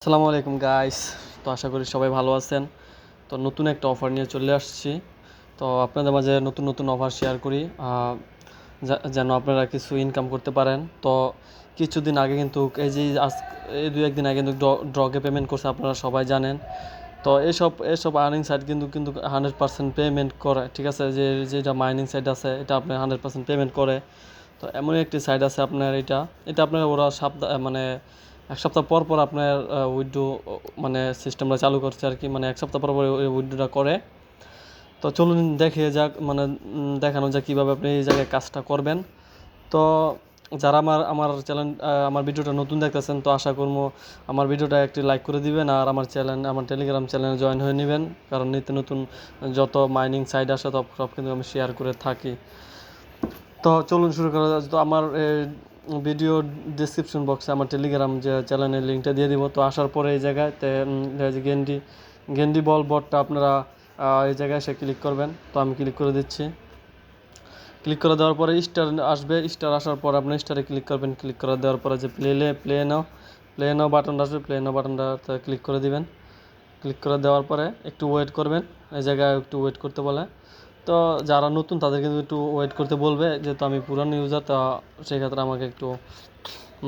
আসসালামু আলাইকুম গাইস। তো আশা করি সবাই ভালো আছেন। তো নতুন একটা অফার নিয়ে চলে আসছি। তো আপনাদের মাঝে নতুন নতুন অফার শেয়ার করি, যেন আপনারা কিছু ইনকাম করতে পারেন। তো কিছুদিন আগে কিন্তু এই যে এই দু একদিন আগে কিন্তু ড্রগে পেমেন্ট করছে, আপনারা সবাই জানেন। তো এসব আর্নিং সাইট কিন্তু কিন্তু 100% পেমেন্ট করে, ঠিক আছে। যেটা মাইনিং সাইট আছে এটা আপনার 100% পেমেন্ট করে। তো এমন একটি সাইট আছে আপনার, এটা আপনার ওরা মানে এক সপ্তাহ পর পর আপনার উইথড্রো মানে সিস্টেমটা চালু করছে আর কি, মানে এক সপ্তাহ পর পর উইথড্রোটা করে। তো চলুন দেখে যাক, মানে দেখানো যাক কীভাবে আপনি এই জায়গায় কাজটা করবেন। তো যারা আমার চ্যানেল আমার ভিডিওটা নতুন দেখতেছেন, তো আশা করবো আমার ভিডিওটা একটি লাইক করে দিবেন, আর আমার টেলিগ্রাম চ্যানেলে জয়েন হয়ে নেবেন, কারণ নিত্য নতুন যত মাইনিং সাইট আসে সব কিন্তু আমি শেয়ার করে থাকি। তো চলুন শুরু করা যাক। তো আমার ভিডিও ডিসক্রিপশন বক্সে আমার টেলিগ্রাম যে চ্যানেলের লিঙ্কটা দিয়ে দিব। তো আসার পরে এই জায়গাতে গেন্ডি বল বটটা আপনারা এই জায়গায় এসে ক্লিক করবেন। তো আমি ক্লিক করে দিচ্ছি। ক্লিক করে দেওয়ার পরে স্টার আসবে, স্টার আসার পর আপনি স্টারে ক্লিক করবেন। ক্লিক করে দেওয়ার পরে যে প্লে নাও বাটনটা আসবে, প্লে নাও বাটনটাতে ক্লিক করে দিবেন। ক্লিক করে দেওয়ার পরে একটু ওয়েট করবেন, এই জায়গায় একটু ওয়েট করতে বলে। তো যারা নতুন তাদের কিন্তু একটু ওয়েট করতে বলবে, যেহেতু আমি পুরানো ইউজার, তো সেক্ষেত্রে আমাকে একটু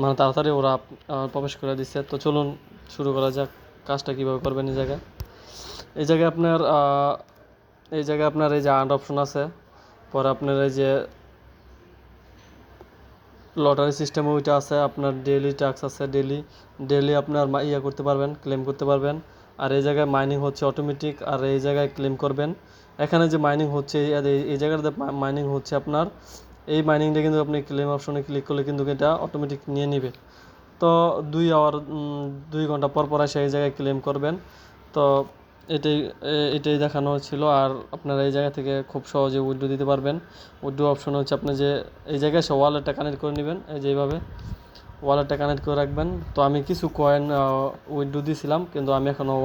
মানে তাড়াতাড়ি ওরা প্রবেশ করে দিচ্ছে। তো চলুন শুরু করা যাক কাজটা কীভাবে করবেন। এই জায়গায় আপনার এই যে আর্ন অপশন আছে, পরে আপনার এই যে লটারি সিস্টেম ওইটা আছে, আপনার ডেইলি ট্যাক্স আছে, ডেইলি আপনার করতে পারবেন, ক্লেম করতে পারবেন। আর এই জায়গায় মাইনিং হচ্ছে অটোমেটিক, আর এই জায়গায় ক্লেম করবেন। এখানে যে মাইনিং হচ্ছে এই জায়গাটাতে মাইনিং হচ্ছে আপনার, এই মাইনিংটা কিন্তু আপনি ক্লেম অপশনে ক্লিক করলে কিন্তু এটা অটোমেটিক নিয়ে নেবে। তো 2 ঘন্টা পর পর এসে এই জায়গায় ক্লেম করবেন। তো এটাই দেখানো ছিল। আর আপনারা এই জায়গা থেকে খুব সহজে উইথড্র দিতে পারবেন। উইথড্র অপশন হচ্ছে আপনি যে এই জায়গায় এসে ওয়ালেটটা কানেক্ট করে নেবেন, এই যেভাবে ওয়ালেটটা কানেক্ট করে রাখবেন। তো আমি কিছু কয়েন উইথড্র দিয়েছিলাম, কিন্তু আমি এখনও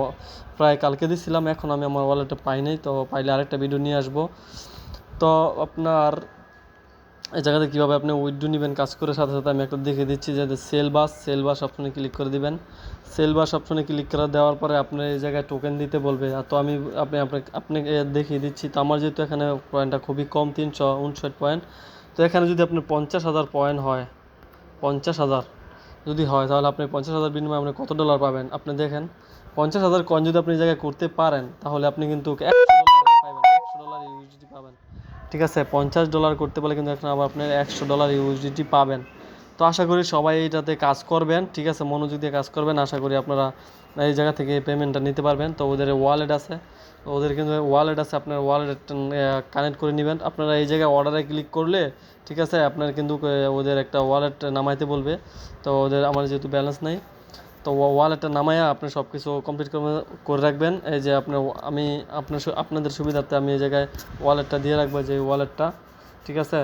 প্রায় কালকে দিয়েছিলাম, এখন আমি আমার ওয়ালেটটা পাই নাই। তো পাইলে আরেকটা ভিডিও নিয়ে আসবো। তো আপনার এই জায়গাতে কীভাবে আপনি উইথড্র নেবেন কাজ করে, সাথে সাথে আমি একটা দেখিয়ে দিচ্ছি যে সেল বাস অপশনে ক্লিক করে দিবেন। সেল বাস অপশনে ক্লিক করে দেওয়ার পরে আপনার এই জায়গায় টোকেন দিতে বলবে। আর তো আমি আপনাকে দেখিয়ে দিচ্ছি। তো আমার যেহেতু এখানে পয়েন্টটা খুবই কম, 359 পয়েন্ট। তো এখানে যদি আপনার 50,000 পয়েন্ট হয়, 50,000 যদি হয়, তাহলে আপনি 50,000 বিনিময়ে আপনি কত ডলার পাবেন আপনি দেখেন। 50,000 কয়েন যদি আপনি এই জায়গায় করতে পারেন, তাহলে আপনি কিন্তু $100 ইউএসডিটি পাবেন, ঠিক আছে। $50 করতে পারলে কিন্তু এখন আবার আপনার $100 ইউএসডিটি পাবেন। তো আশা করি সবাই এইটাতে কাজ করবেন, ঠিক আছে, মনোযোগ দিয়ে কাজ করবেন। আশা করি আপনারা এই জায়গা থেকে পেমেন্টটা নিতে পারবেন। তো ওদের ওয়ালেট আছে, আপনার ওয়ালেট কানেক্ট করে নেবেন। আপনারা এই জায়গায় অর্ডারে ক্লিক করলে, ঠিক আছে, আপনার কিন্তু ওদের একটা ওয়ালেট নামাইতে বলবে। তো আমার যেহেতু ব্যালেন্স নেই, তো ওয়ালেটটা নামাইয়া আপনি সব কিছু কমপ্লিট করে রাখবেন। এই যে আমি আপনাদের সুবিধার্থে আমি এই জায়গায় ওয়ালেটটা দিয়ে রাখবো, যে ওয়ালেটটা, ঠিক আছে।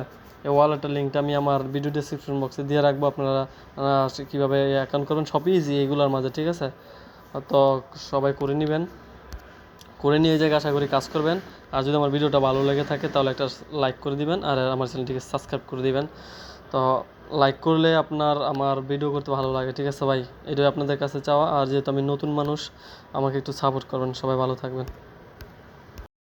এই ওয়ালেটের লিঙ্কটা আমি আমার ভিডিও ডেসক্রিপশন বক্সে দিয়ে রাখবো। আপনারা কীভাবে অ্যাকাউন্ট করবেন সবই ইজি এগুলোর মাঝে, ঠিক আছে। তো সবাই করে নেবেন, করে নিয়ে এই জায়গায় আশা করি কাজ করবেন। আর যদি আমার ভিডিওটা ভালো লেগে থাকে তাহলে একটা লাইক করে দিবেন, আর আমার চ্যানেলটিকে সাবস্ক্রাইব করে দিবেন। তো লাইক করলে আমার ভিডিও করতে ভালো লাগে, ঠিক আছে ভাই। এটাই আপনাদের কাছে চাওয়া। আর যেহেতু আমি নতুন মানুষ, আমাকে একটু সাপোর্ট করবেন। সবাই ভালো থাকবেন।